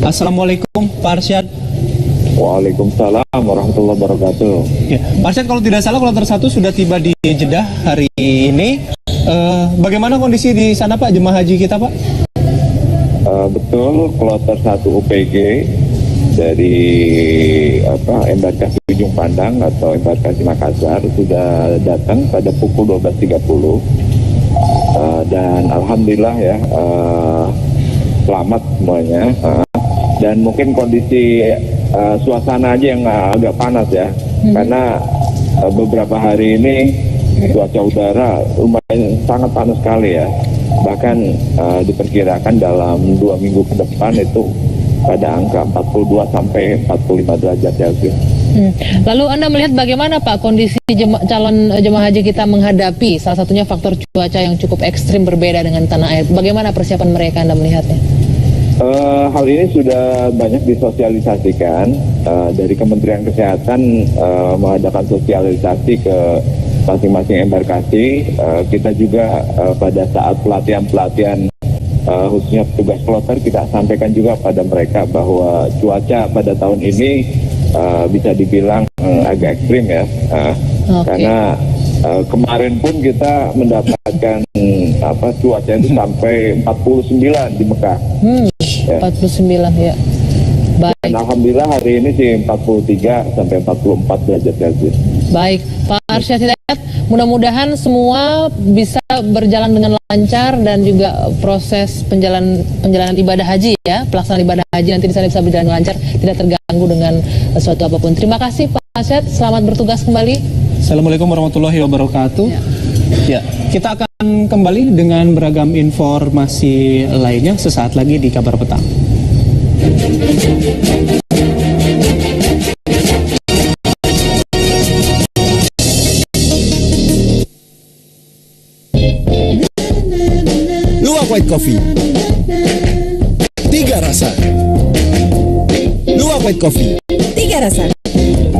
Assalamualaikum Pak Arsyad. Waalaikumsalam warahmatullahi wabarakatuh. Ya, Pak Arsyad, kalau tidak salah kloter 1 sudah tiba di Jeddah hari ini. Bagaimana kondisi di sana Pak, jemaah haji kita Pak? Betul, kloter 1 UPG dari embarkasi Ujung Pandang atau embarkasi Makassar sudah datang pada pukul 12.30 dan alhamdulillah ya selamat semuanya. Dan mungkin kondisi suasana aja yang agak panas ya, karena beberapa hari ini cuaca udara lumayan sangat panas sekali ya. Bahkan diperkirakan dalam 2 minggu ke depan itu pada angka 42 sampai 45 derajat Celcius. Lalu Anda melihat bagaimana Pak kondisi calon jemaah haji kita menghadapi salah satunya faktor cuaca yang cukup ekstrim berbeda dengan tanah air? Bagaimana persiapan mereka Anda melihatnya? Hal ini sudah banyak disosialisasikan dari Kementerian Kesehatan, mengadakan sosialisasi ke masing-masing embarkasi. Kita juga pada saat pelatihan khususnya petugas kloter, kita sampaikan juga pada mereka bahwa cuaca pada tahun ini bisa dibilang agak ekstrim ya, karena kemarin pun kita mendapatkan cuaca itu sampai 49 di Mekah. Ya. 49 ya. Baik. Dan alhamdulillah hari ini sih 43 sampai 44 derajat Celcius. Baik, Pak Arsyad Hidayat, mudah-mudahan semua bisa berjalan dengan lancar dan juga proses penjalanan ibadah haji ya, pelaksanaan ibadah haji nanti di sana bisa berjalan lancar, tidak terganggu dengan sesuatu apapun. Terima kasih Pak Arsyad, selamat bertugas kembali. Assalamualaikum warahmatullahi wabarakatuh. Ya, kita akan kembali dengan beragam informasi lainnya sesaat lagi di Kabar Petang. Luwak White Coffee 3 rasa. Luwak White Coffee 3 rasa.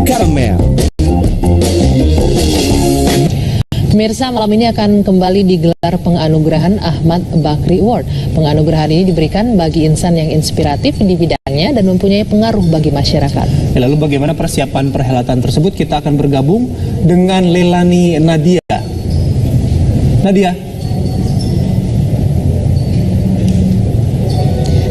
Karamel. Pemirsa, malam ini akan kembali digelar penganugerahan Ahmad Bakri Award. Penganugerahan ini diberikan bagi insan yang inspiratif di bidangnya dan mempunyai pengaruh bagi masyarakat. Lalu bagaimana persiapan perhelatan tersebut? Kita akan bergabung dengan Leilani Nadia. Nadia.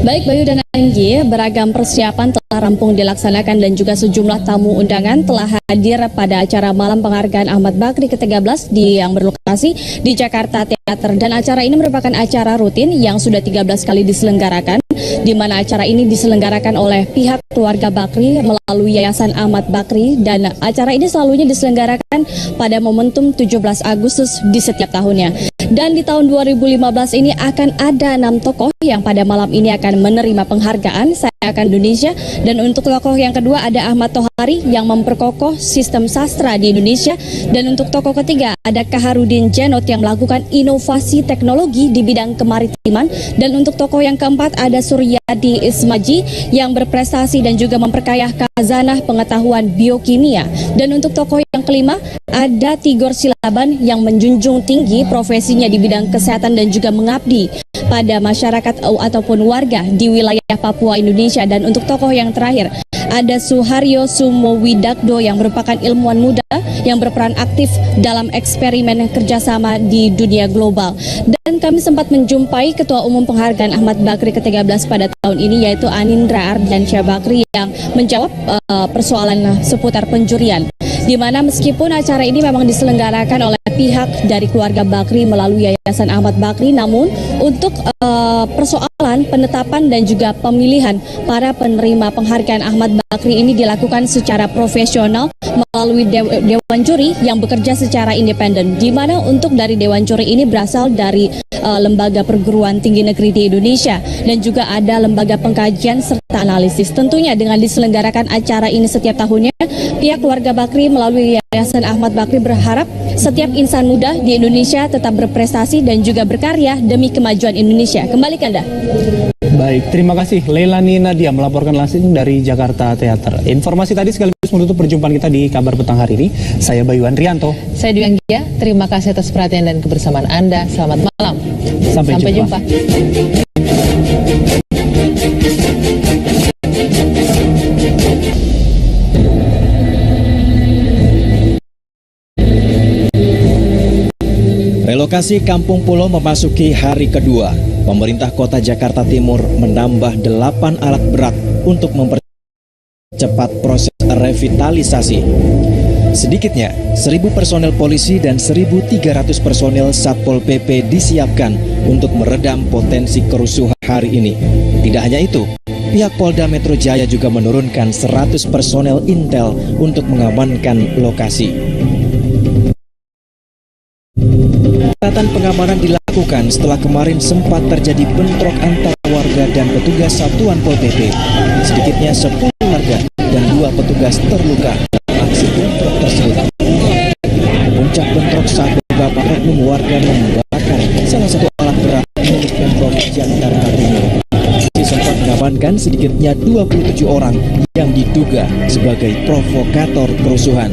Baik Bayu dan Anggi, beragam persiapan telah rampung dilaksanakan dan juga sejumlah tamu undangan telah hadir pada acara malam penghargaan Ahmad Bakri ke-13 yang berlokasi di Jakarta Theater. Dan acara ini merupakan acara rutin yang sudah 13 kali diselenggarakan, di mana acara ini diselenggarakan oleh pihak keluarga Bakri melalui Yayasan Ahmad Bakri, dan acara ini selalunya diselenggarakan pada momentum 17 Agustus di setiap tahunnya. Dan di tahun 2015 ini akan ada 6 tokoh yang pada malam ini akan menerima penghargaan Saya Akan Indonesia. Dan untuk tokoh yang kedua ada Ahmad Tohari yang memperkokoh sistem sastra di Indonesia. Dan untuk tokoh ketiga ada Kaharudin Jenot yang melakukan inovasi teknologi di bidang kemaritiman. Dan untuk tokoh yang keempat ada Suryadi Ismaji yang berprestasi dan juga memperkaya khazanah pengetahuan biokimia. Dan untuk tokoh yang kelima ada Tigor Silaban yang menjunjung tinggi profesinya di bidang kesehatan dan juga mengabdi pada masyarakat ataupun warga di wilayah Papua Indonesia. Dan untuk tokoh yang terakhir ada Suharyo Sumowidakdo yang merupakan ilmuwan muda yang berperan aktif dalam eksperimen kerjasama di dunia global. Dan kami sempat menjumpai Ketua Umum Penghargaan Ahmad Bakri ke-13 pada tahun ini, yaitu Anindra Ardiansyah Bakri, yang menjawab persoalan seputar penjurian. Di mana meskipun acara ini memang diselenggarakan oleh pihak dari keluarga Bakri melalui Yayasan Ahmad Bakri, namun untuk persoalan penetapan dan juga pemilihan para penerima penghargaan Ahmad Bakri ini dilakukan secara profesional melalui Dewan Juri yang bekerja secara independen, di mana untuk dari Dewan Juri ini berasal dari lembaga perguruan tinggi negeri di Indonesia dan juga ada lembaga pengkajian serta analisis. Tentunya dengan diselenggarakan acara ini setiap tahunnya, pihak keluarga Bakri melalui Yayasan Ahmad Bakri berharap setiap insan muda di Indonesia tetap berprestasi dan juga berkarya demi kemajuan Indonesia. Kembali ke Anda. Baik, terima kasih Leilani Nadia melaporkan langsung dari Jakarta Theater. Informasi tadi sekaligus menutup perjumpaan kita di Kabar Petang hari ini. Saya Bayu Andrianto. Saya Dwi Anggia, terima kasih atas perhatian dan kebersamaan Anda. Selamat malam. Sampai jumpa. jumpa. Relokasi Kampung Pulau memasuki hari kedua. Pemerintah Kota Jakarta Timur menambah 8 alat berat untuk mempercepat proses revitalisasi. Sedikitnya 1.000 personel polisi dan 1.300 personel Satpol PP disiapkan untuk meredam potensi kerusuhan hari ini. Tidak hanya itu, pihak Polda Metro Jaya juga menurunkan 100 personel intel untuk mengamankan lokasi. Kegiatan pengamanan dilakukan setelah kemarin sempat terjadi bentrok antara warga dan petugas Satuan Pol PP. Sedikitnya 10 warga dan 2 petugas terluka dalam aksi bentrok tersebut. Puncak bentrok saat beberapa oknum warga membakar salah satu alat berat milik Pemprov Jakarta Timur. Sempat mengamankan sedikitnya 27 orang yang diduga sebagai provokator kerusuhan.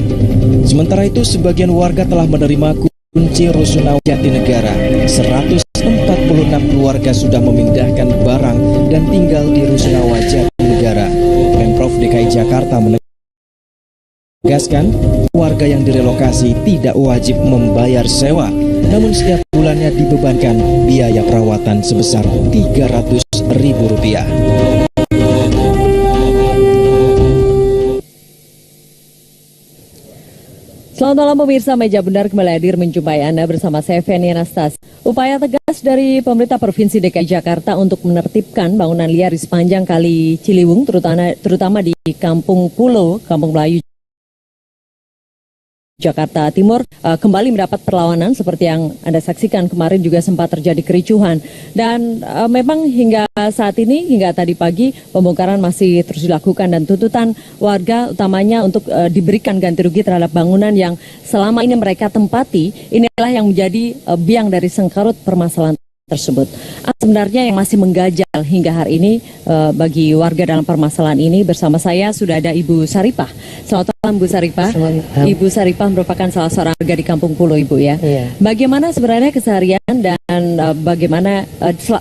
Sementara itu, sebagian warga telah menerima kunci Rusunawa Jatinegara. 146 keluarga sudah memindahkan barang dan tinggal di Rusunawa Jatinegara. Pemprov DKI Jakarta menegaskan warga yang direlokasi tidak wajib membayar sewa, namun setiap bulannya dibebankan biaya perawatan sebesar Rp300.000. Selamat malam pemirsa, Meja Bundar kembali hadir menjumpai Anda bersama saya Feni Anastasi. Upaya tegas dari pemerintah Provinsi DKI Jakarta untuk menertibkan bangunan liar di sepanjang Kali Ciliwung, terutama di Kampung Pulau, Kampung Melayu, Jakarta Timur, kembali mendapat perlawanan seperti yang Anda saksikan. Kemarin juga sempat terjadi kericuhan dan memang hingga saat ini, hingga tadi pagi, pembongkaran masih terus dilakukan dan tuntutan warga utamanya untuk diberikan ganti rugi terhadap bangunan yang selama ini mereka tempati. Inilah yang menjadi biang dari sengkarut permasalahan tersebut. Sebenarnya yang masih menggajal hingga hari ini bagi warga dalam permasalahan ini, bersama saya sudah ada Ibu Saripah. Selamat malam Bu Saripah. Ibu Saripah merupakan salah seorang warga di Kampung Pulau, Ibu ya. Iya. Bagaimana sebenarnya keseharian dan bagaimana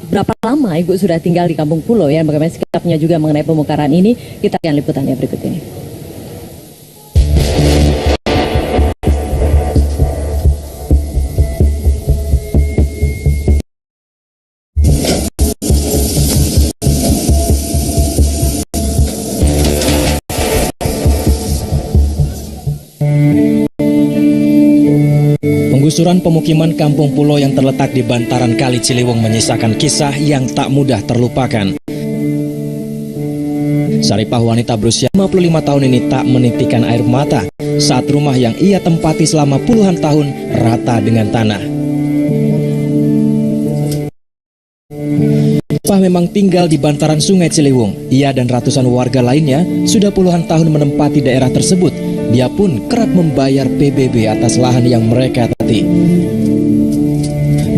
berapa lama Ibu sudah tinggal di Kampung Pulau ya? Bagaimana sikapnya juga mengenai pembongkaran ini? Kita akan liputannya berikut ini. Penggusuran pemukiman Kampung Pulau yang terletak di bantaran Kali Ciliwung menyisakan kisah yang tak mudah terlupakan. Saripah, wanita berusia 55 tahun ini tak menitikkan air mata saat rumah yang ia tempati selama puluhan tahun rata dengan tanah. Saripah memang tinggal di bantaran Sungai Ciliwung. Ia dan ratusan warga lainnya sudah puluhan tahun menempati daerah tersebut. Dia pun kerap membayar PBB atas lahan yang mereka tempati.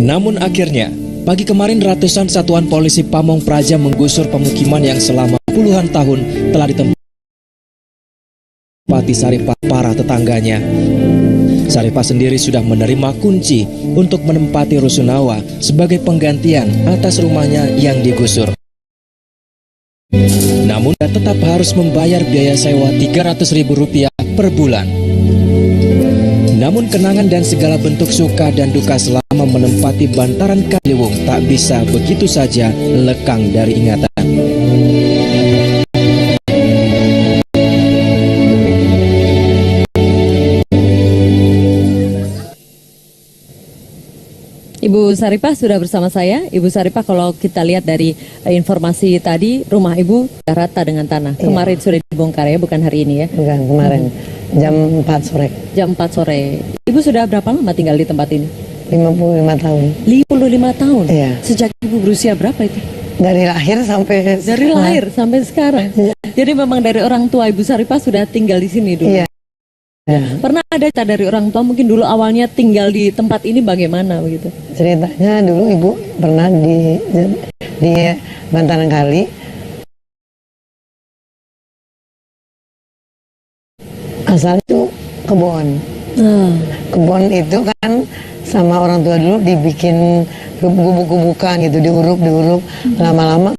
Namun akhirnya, pagi kemarin ratusan satuan polisi Pamong Praja menggusur pemukiman yang selama puluhan tahun telah ditempati Saripah para tetangganya. Saripah sendiri sudah menerima kunci untuk menempati Rusunawa sebagai penggantian atas rumahnya yang digusur. Namun tetap harus membayar biaya sewa Rp300.000 per bulan. Namun kenangan dan segala bentuk suka dan duka selama menempati bantaran Ciliwung tak bisa begitu saja lekang dari ingatan. Ibu Saripah sudah bersama saya. Ibu Saripah, kalau kita lihat dari informasi tadi, rumah Ibu rata dengan tanah. Iya. Kemarin sudah dibongkar ya, bukan hari ini ya? Bukan, kemarin. Jam 4 sore. Jam 4 sore. Ibu sudah berapa lama tinggal di tempat ini? 55 tahun. 55 tahun? Iya. Sejak Ibu berusia berapa itu? Dari lahir sampai Dari lahir sampai sekarang? Iya. Jadi memang dari orang tua Ibu Saripah sudah tinggal di sini dulu? Iya. Ya. Pernah ada cerita dari orang tua mungkin dulu awalnya tinggal di tempat ini bagaimana begitu? Ceritanya dulu ibu pernah di bantaran kali. Asal itu kebun. Kebun itu kan sama orang tua dulu dibikin gubuk-gubukan gitu, diuruk. Lama-lama